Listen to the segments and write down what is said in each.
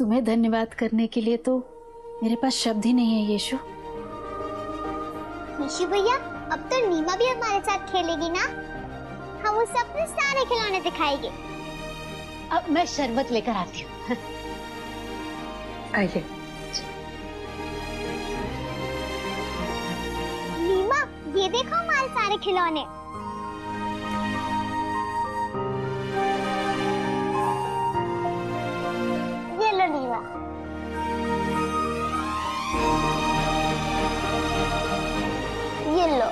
तुम्हें धन्यवाद करने के लिए तो मेरे पास शब्द ही नहीं है यीशु। यीशु भैया, अब तो नीमा भी हमारे साथ खेलेगी ना? हम उसे अपने सारे खिलौने दिखाएंगे। अब मैं शरबत लेकर आती हूँ। आइए। नीमा, ये देखो हमारे सारे खिलौने। ये लो नीमा। ये लो।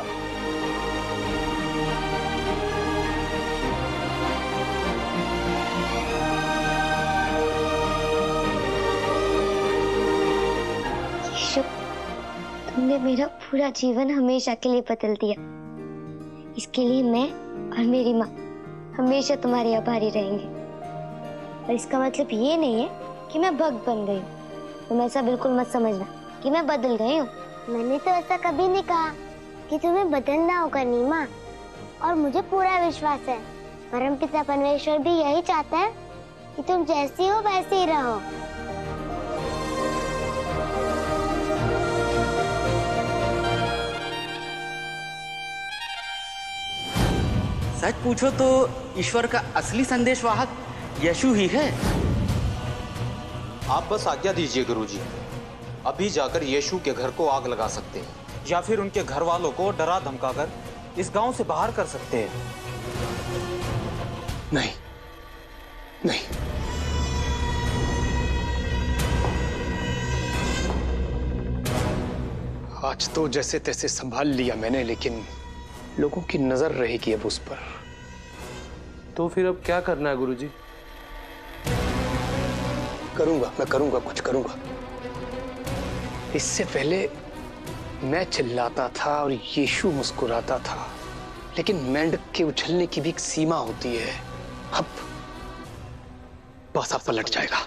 तुमने मेरा पूरा जीवन हमेशा के लिए बदल दिया। इसके लिए मैं और मेरी माँ हमेशा तुम्हारे आभारी रहेंगे। और इसका मतलब ये नहीं है कि मैं भक्त बन गई हूँ। तुम ऐसा बिल्कुल मत समझना कि मैं बदल गई हूँ। मैंने तो ऐसा कभी नहीं कहा कि तुम्हें बदलना होगा नीमा। और मुझे पूरा विश्वास है परमपिता परमेश्वर भी यही चाहता है कि तुम जैसी हो वैसे ही रहो। सच पूछो तो ईश्वर का असली संदेशवाहक यीशु ही है। आप बस आज्ञा दीजिए गुरुजी, अभी जाकर यीशु के घर को आग लगा सकते हैं या फिर उनके घर वालों को डरा धमकाकर इस गांव से बाहर कर सकते हैं। नहीं नहीं, आज तो जैसे तैसे संभाल लिया मैंने, लेकिन लोगों की नजर रहेगी अब उस पर। तो फिर अब क्या करना है गुरुजी? मैं करूंगा, कुछ करूंगा। इससे पहले मैं चिल्लाता था और यीशु मुस्कुराता था, लेकिन मेंढक के उछलने की भी एक सीमा होती है। अब पासा पलट जाएगा।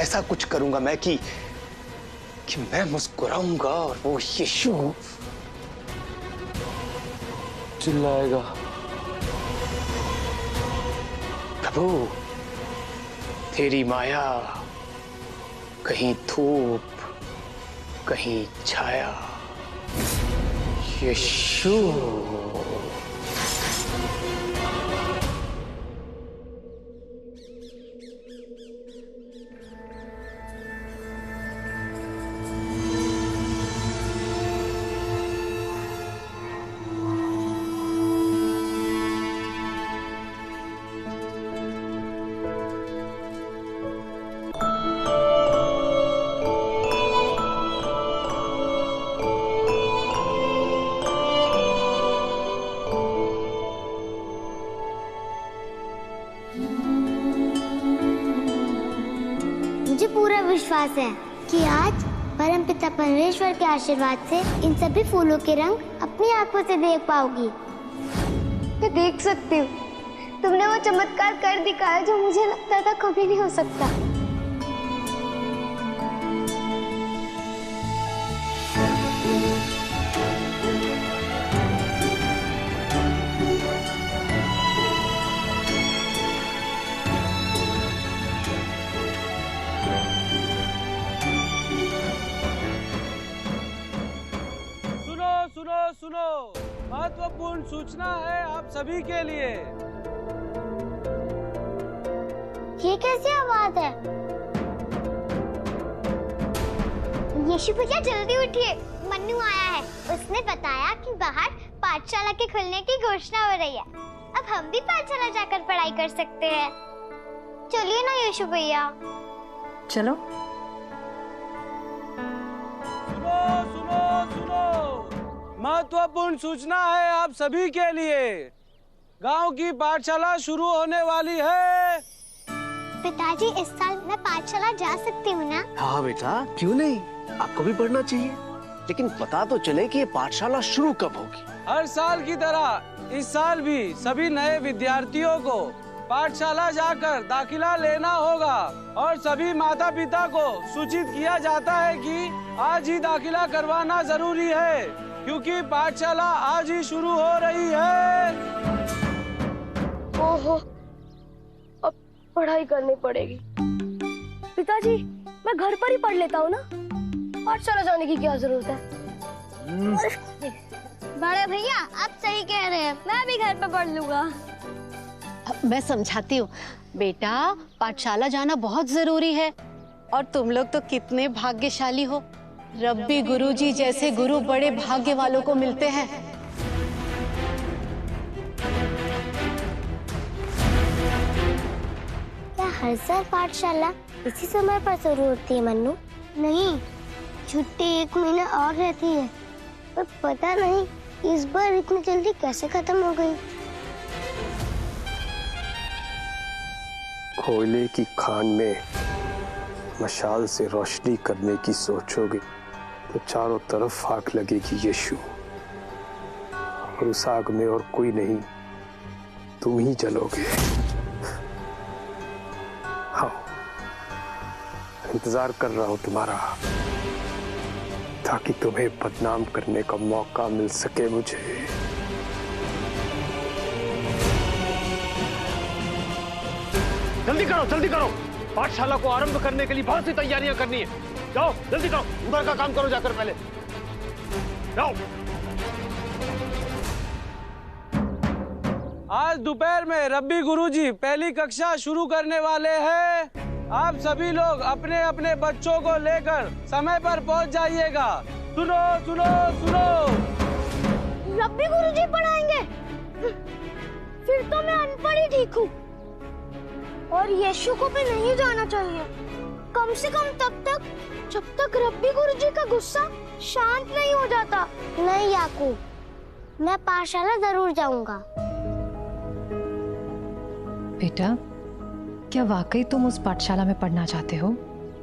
ऐसा कुछ करूंगा मैं कि मैं मुस्कुराऊंगा और वो यीशु चिल्लाएगा। प्रभु, तेरी माया, कहीं धूप कहीं छाया, यीशु। मुझे पूरा विश्वास है कि आज परमपिता परमेश्वर के आशीर्वाद से इन सभी फूलों के रंग अपनी आंखों से देख पाओगी। मैं देख सकती हूँ। तुमने वो चमत्कार कर दिखाया जो मुझे लगता था कभी नहीं हो सकता। सुनो, महत्वपूर्ण सूचना है आप सभी के लिए। ये कैसी आवाज है? यीशु भैया जल्दी उठिए, मन्नू आया है। उसने बताया कि बाहर पाठशाला के खुलने की घोषणा हो रही है। अब हम भी पाठशाला जाकर पढ़ाई कर सकते हैं। चलिए ना यीशु भैया। चलो। सुनो, महत्वपूर्ण सूचना है आप सभी के लिए। गांव की पाठशाला शुरू होने वाली है। पिताजी, इस साल मैं पाठशाला जा सकती हूँ ना? हाँ बेटा, क्यों नहीं, आपको भी पढ़ना चाहिए। लेकिन पता तो चले कि ये पाठशाला शुरू कब होगी। हर साल की तरह इस साल भी सभी नए विद्यार्थियों को पाठशाला जाकर दाखिला लेना होगा और सभी माता पिता को सूचित किया जाता है कि आज ही दाखिला करवाना जरूरी है, क्योंकि पाठशाला आज ही शुरू हो रही है। ओहो, अब पढ़ाई करनी पड़ेगी। पिताजी, मैं घर पर ही पढ़ लेता हूँ ना, पाठशाला जाने की क्या जरूरत है? बड़े भैया आप सही कह रहे हैं, मैं भी घर पे पढ़ लूंगा। मैं समझाती हूँ बेटा, पाठशाला जाना बहुत जरूरी है। और तुम लोग तो कितने भाग्यशाली हो, रब्बी गुरुजी जैसे गुरु बड़े भाग्य वालों को मिलते हैं। क्या हर साल पाठशाला इसी समय पर शुरू होती है मन्नू? नहीं, छुट्टी 1 महीना और रहती है, पर पता नहीं इस बार इतनी जल्दी कैसे खत्म हो गई। कोयले की खान में मशाल से रोशनी करने की सोचोगे तो चारों तरफ आग लगेगी यीशु, और उस आग में और कोई नहीं, तुम ही जलोगे। हाँ, इंतजार कर रहा हूं तुम्हारा, ताकि तुम्हें बदनाम करने का मौका मिल सके मुझे। जल्दी करो, पाठशाला को आरंभ करने के लिए बहुत सी तैयारियां करनी है। जाओ जल्दी करो, उधर का काम करो जाकर, पहले जाओ। आज दोपहर में रब्बी गुरुजी पहली कक्षा शुरू करने वाले हैं। आप सभी लोग अपने अपने बच्चों को लेकर समय पर पहुंच जाइएगा। सुनो सुनो सुनो, रब्बी गुरुजी पढ़ाएंगे? फिर तो मैं अनपढ़ ही ठीक हूँ, और यीशु को भी नहीं जाना चाहिए, कम से कम तब तक जब तक रब्बी गुरुजी का गुस्सा शांत नहीं हो जाता। नहीं याकूब, मैं पाठशाला जरूर जाऊंगा। बेटा, क्या वाकई तुम उस पाठशाला में पढ़ना चाहते हो?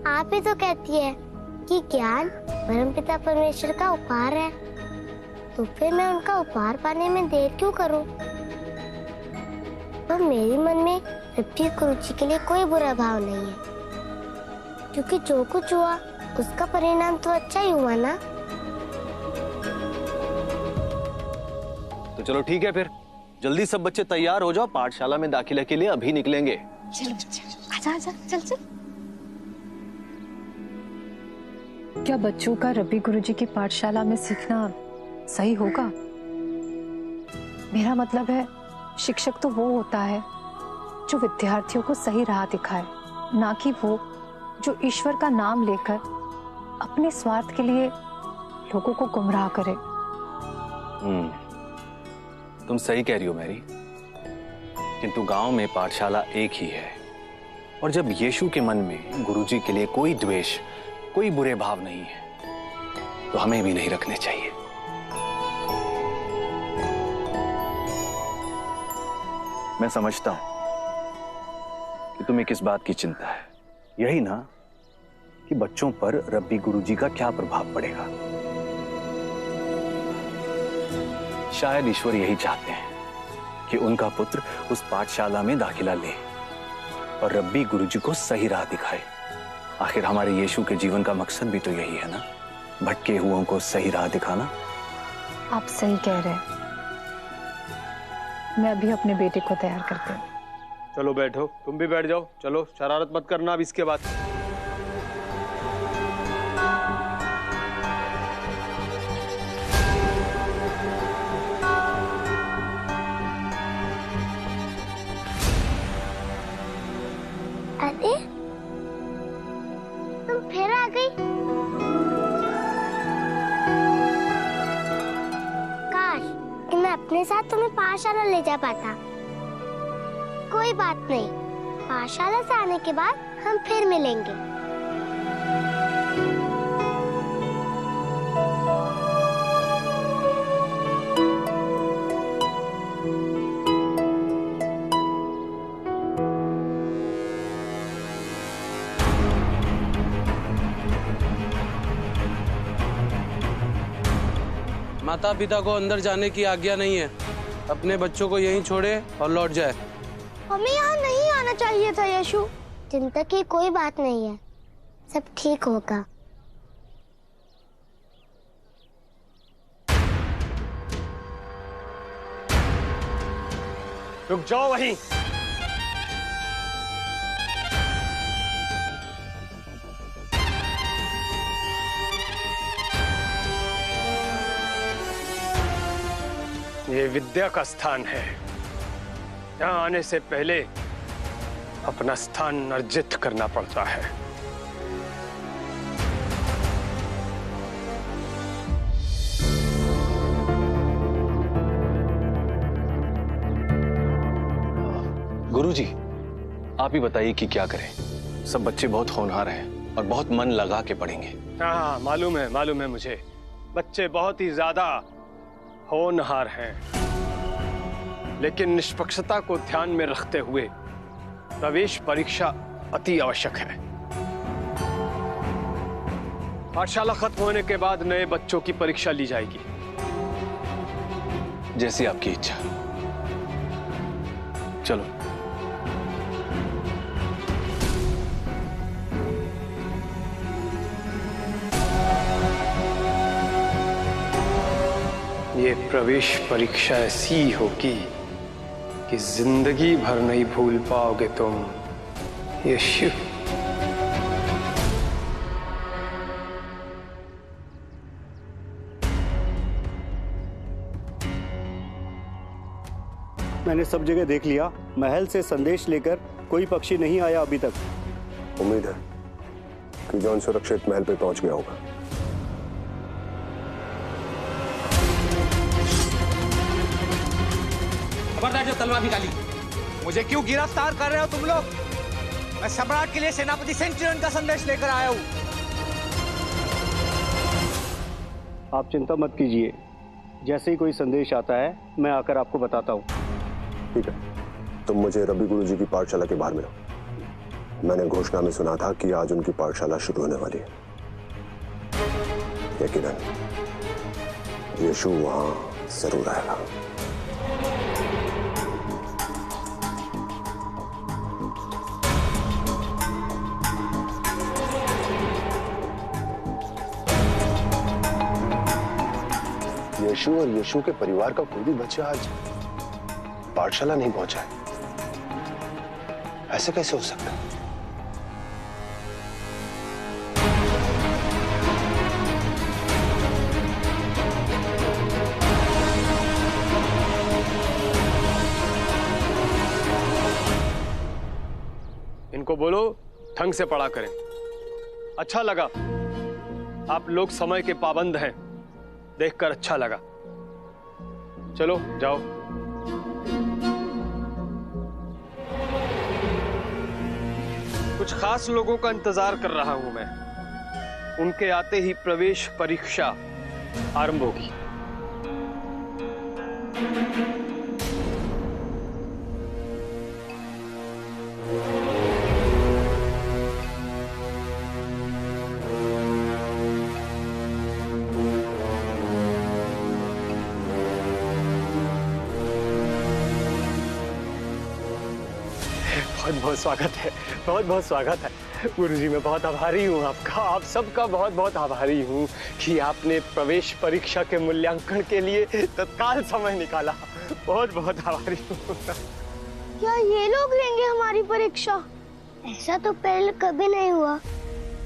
आप ही तो कहती है कि ज्ञान परमपिता परमेश्वर का उपहार है, तो फिर मैं उनका उपहार पाने में देर क्यों करूं? पर मेरे मन में रब्बी गुरुजी के लिए कोई बुरा भाव नहीं है, क्योंकि जो कुछ हुआ उसका परिणाम तो अच्छा ही हुआ ना। तो चलो ठीक है, फिर जल्दी सब बच्चे तैयार हो जाओ, पाठशाला में दाखिला के लिए अभी निकलेंगे। चलो बच्चे, आजा आजा, चल चल। क्या बच्चों का रब्बी गुरुजी की पाठशाला में सीखना सही होगा? मेरा मतलब है, शिक्षक तो वो होता है जो विद्यार्थियों को सही राह दिखाए, ना कि वो जो ईश्वर का नाम लेकर अपने स्वार्थ के लिए लोगों को गुमराह करे। तुम सही कह रही हो मैरी, किंतु गांव में पाठशाला एक ही है, और जब यीशु के मन में गुरुजी के लिए कोई द्वेष, कोई बुरे भाव नहीं है, तो हमें भी नहीं रखने चाहिए। मैं समझता हूं कि तुम्हें किस बात की चिंता है, यही ना कि बच्चों पर रब्बी गुरुजी का क्या प्रभाव पड़ेगा। शायद ईश्वर यही चाहते हैं कि उनका पुत्र उस पाठशाला में दाखिला ले और रब्बी गुरुजी को सही राह दिखाए। आखिर हमारे यीशु के जीवन का मकसद भी तो यही है ना, भटके हुओं को सही राह दिखाना। आप सही कह रहे हैं। मैं अभी अपने बेटे को तैयार करती हूँ। चलो बैठो, तुम भी बैठ जाओ। चलो, शरारत मत करना अब इसके बाद। अरे तुम फिर आ गई। काश कि मैं अपने साथ तुम्हें पाठशाला ले जा पाता। कोई बात नहीं, पाठशाला से आने के बाद हम फिर मिलेंगे। माता पिता को अंदर जाने की आज्ञा नहीं है, अपने बच्चों को यहीं छोड़े और लौट जाए। हमें यहाँ नहीं आना चाहिए था यीशु। चिंता की कोई बात नहीं है, सब ठीक होगा। रुक जाओ वहीं। ये विद्या का स्थान है। यहाँ आने से पहले अपना स्थान अर्जित करना पड़ता है। गुरुजी, आप ही बताइए कि क्या करें। सब बच्चे बहुत होनहार हैं और बहुत मन लगा के पढ़ेंगे। हाँ, मालूम है मुझे। बच्चे बहुत ही ज्यादा होनहार हैं, लेकिन निष्पक्षता को ध्यान में रखते हुए प्रवेश परीक्षा अति आवश्यक है। पाठशाला खत्म होने के बाद नए बच्चों की परीक्षा ली जाएगी। जैसी आपकी इच्छा। चलो। ये प्रवेश परीक्षा ऐसी होगी कि जिंदगी भर नहीं भूल पाओगे तुम। यीशु। मैंने सब जगह देख लिया। महल से संदेश लेकर कोई पक्षी नहीं आया अभी तक। उम्मीद है कि जॉन सुरक्षित महल पे पहुंच गया होगा। खबरदार, जो तलवार निकाली। मुझे क्यों गिरफ्तार कर रहे हो तुम लोग? मैं सम्राट के लिए सेनापति सेंचुरियन का संदेश लेकर आया हूं। आप चिंता मत कीजिए, जैसे ही कोई संदेश आता है मैं आकर आपको बताता हूँ। ठीक है, तुम मुझे रब्बी गुरुजी की पाठशाला के बाहर मिलो। मैंने घोषणा में सुना था कि आज उनकी पाठशाला शुरू होने वाली है। यकीनन यीशु वहां जरूर आएगा। यीशु और यीशु के परिवार का कोई भी बच्चा आज पाठशाला नहीं पहुंचा है। ऐसे कैसे हो सकता है? इनको बोलो ढंग से पढ़ा करें। अच्छा लगा, आप लोग समय के पाबंद हैं, देखकर अच्छा लगा। चलो जाओ। कुछ खास लोगों का इंतजार कर रहा हूं मैं। उनके आते ही प्रवेश परीक्षा आरंभ होगी। बहुत बहुत स्वागत है, बहुत बहुत स्वागत है गुरुजी। मैं बहुत आभारी हूँ आपका, आप सबका बहुत बहुत आभारी हूँ कि आपने प्रवेश परीक्षा के मूल्यांकन के लिए तत्काल समय निकाला। बहुत बहुत आभारी हूँ। क्या ये लोग लेंगे हमारी परीक्षा? ऐसा तो पहले कभी नहीं हुआ।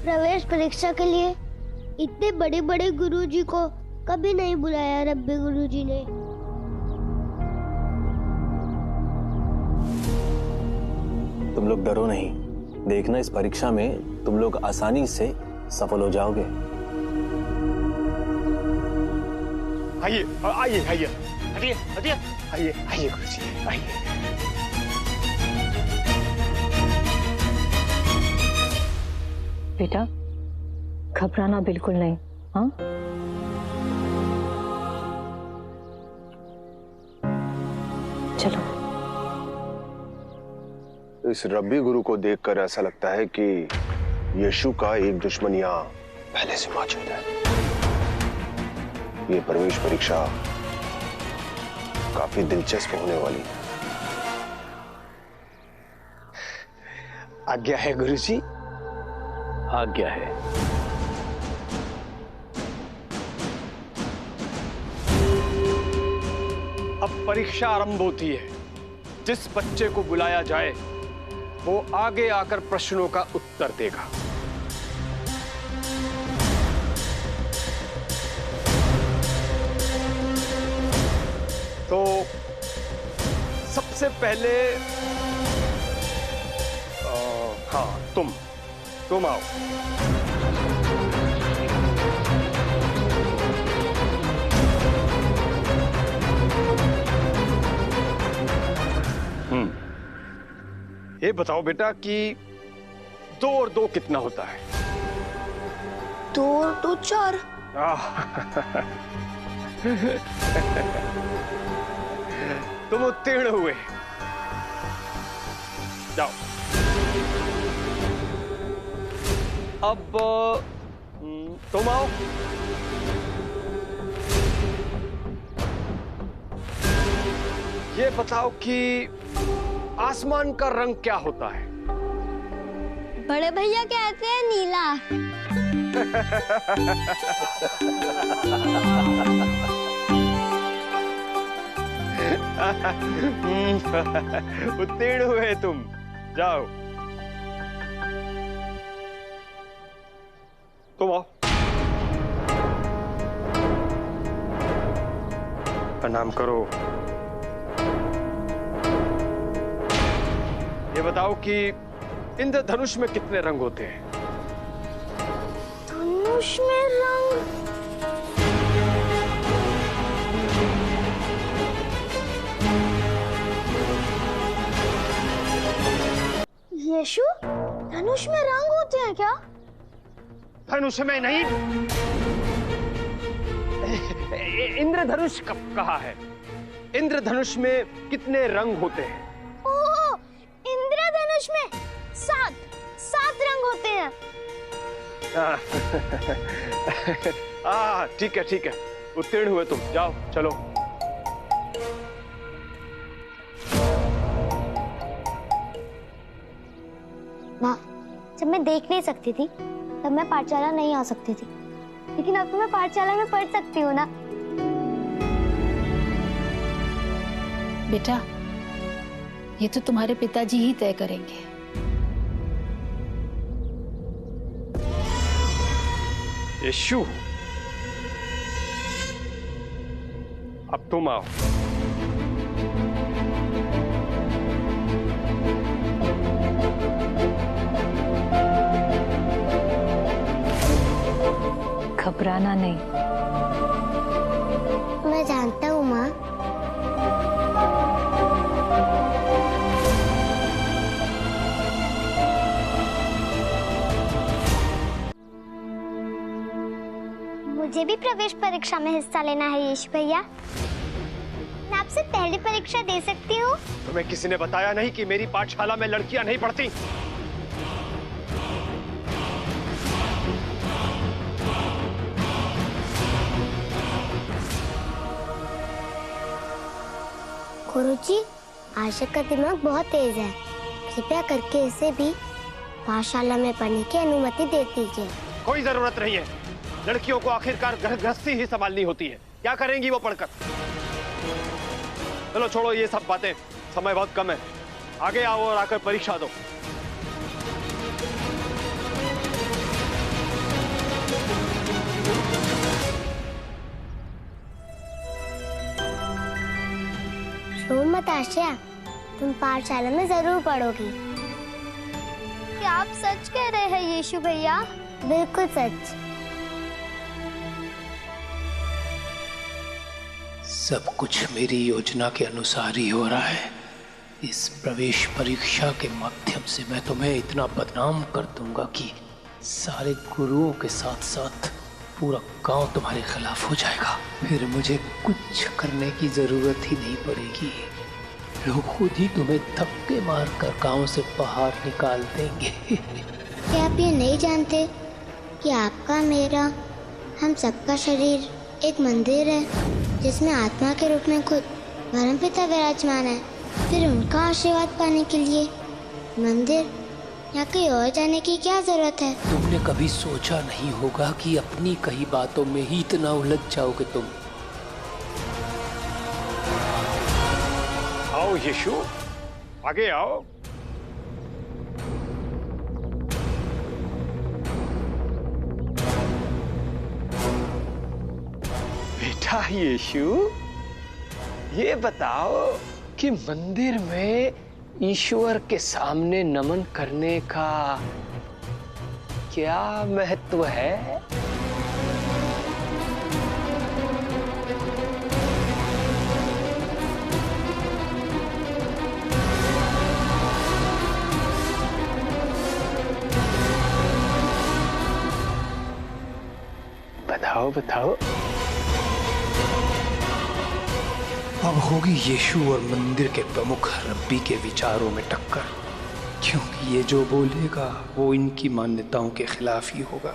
प्रवेश परीक्षा के लिए इतने बड़े बड़े गुरुजी को कभी नहीं बुलाया रब्बी गुरुजी ने। तुम लोग डरो नहीं, देखना इस परीक्षा में तुम लोग आसानी से सफल हो जाओगे। आइए आइए आइए आइए आइए आइए आइए गुरुजी आइए। बेटा घबराना बिल्कुल नहीं। हाँ, चलो। इस रब्बी गुरु को देखकर ऐसा लगता है कि यीशु का एक दुश्मन यहाँ पहले से मौजूद है। ये प्रवेश परीक्षा काफी दिलचस्प होने वाली है। आज्ञा है गुरुजी, आज्ञा है। अब परीक्षा आरंभ होती है। जिस बच्चे को बुलाया जाए वो आगे आकर प्रश्नों का उत्तर देगा। तो सबसे पहले हाँ, तुम आओ। ये बताओ बेटा कि 2 और 2 कितना होता है? 2 और 2 4। तुम उत्तीर्ण हुए। जाओ। अब तुम आओ। ये बताओ कि आसमान का रंग क्या होता है? बड़े भैया कहते हैं नीला। उत्तीर्ण हुए तुम। जाओ। तुम आओ। प्रणाम करो। ये बताओ कि इंद्रधनुष में कितने रंग होते हैं? धनुष में रंग यीशु, धनुष में रंग होते हैं क्या? धनुष में नहीं, इंद्रधनुष कब कहा है? इंद्रधनुष में कितने रंग होते हैं? ओह, इंद्रधनुष में 7 रंग होते हैं। ठीक है ठीक है, उत्तीर्ण हुए तुम। जाओ चलो। माँ, जब मैं देख नहीं सकती थी तब मैं पाठशाला नहीं आ सकती थी, लेकिन अब तो मैं पाठशाला में पढ़ सकती हूँ ना। बेटा, ये तो तुम्हारे पिताजी ही तय करेंगे। यीशु, अब तुम आओ। घबराना नहीं। मैं जानता हूँ माँ। मुझे भी प्रवेश परीक्षा में हिस्सा लेना है यीशु भैया। मैं आपसे पहली परीक्षा दे सकती हूँ? तुम्हें किसी ने बताया नहीं कि मेरी पाठशाला में लड़कियां नहीं पढ़ती? गुरुजी, आशा का दिमाग बहुत तेज है, कृपया करके इसे भी पाठशाला में पढ़ने की अनुमति दे दीजिए। कोई जरूरत नहीं है, लड़कियों को आखिरकार घर गृहस्थी ही संभालनी होती है। क्या करेंगी वो पढ़कर? चलो छोड़ो ये सब बातें, समय बहुत कम है। आगे आओ और आकर परीक्षा दो। रो मत आशा, तुम पाठशाला में जरूर पढ़ोगी। क्या आप सच कह रहे हैं यीशु भैया? बिल्कुल सच। सब कुछ मेरी योजना के अनुसार ही हो रहा है। इस प्रवेश परीक्षा के माध्यम से मैं तुम्हें इतना बदनाम कर दूंगा कि सारे गुरुओं के साथ साथ पूरा गांव तुम्हारे खिलाफ हो जाएगा। फिर मुझे कुछ करने की जरूरत ही नहीं पड़ेगी। लोग खुद ही तुम्हें धक्के मारकर गांव से बाहर निकाल देंगे। क्या आप ये नहीं जानते कि आपका, मेरा, हम सबका शरीर एक मंदिर है जिसमें आत्मा के रूप में खुद परमपिता विराजमान है? फिर उनका आशीर्वाद पाने के लिए मंदिर या कहीं और जाने की क्या जरूरत है? तुमने कभी सोचा नहीं होगा कि अपनी कही बातों में ही इतना उलझ जाओगे तुम। आओ यीशु, आगे आओ। बेटा यीशु, ये बताओ कि मंदिर में ईश्वर के सामने नमन करने का क्या महत्व है? बताओ बताओ। अब होगी यीशु और मंदिर के प्रमुख रब्बी के विचारों में टक्कर, क्योंकि ये जो बोलेगा वो इनकी मान्यताओं के खिलाफ ही होगा।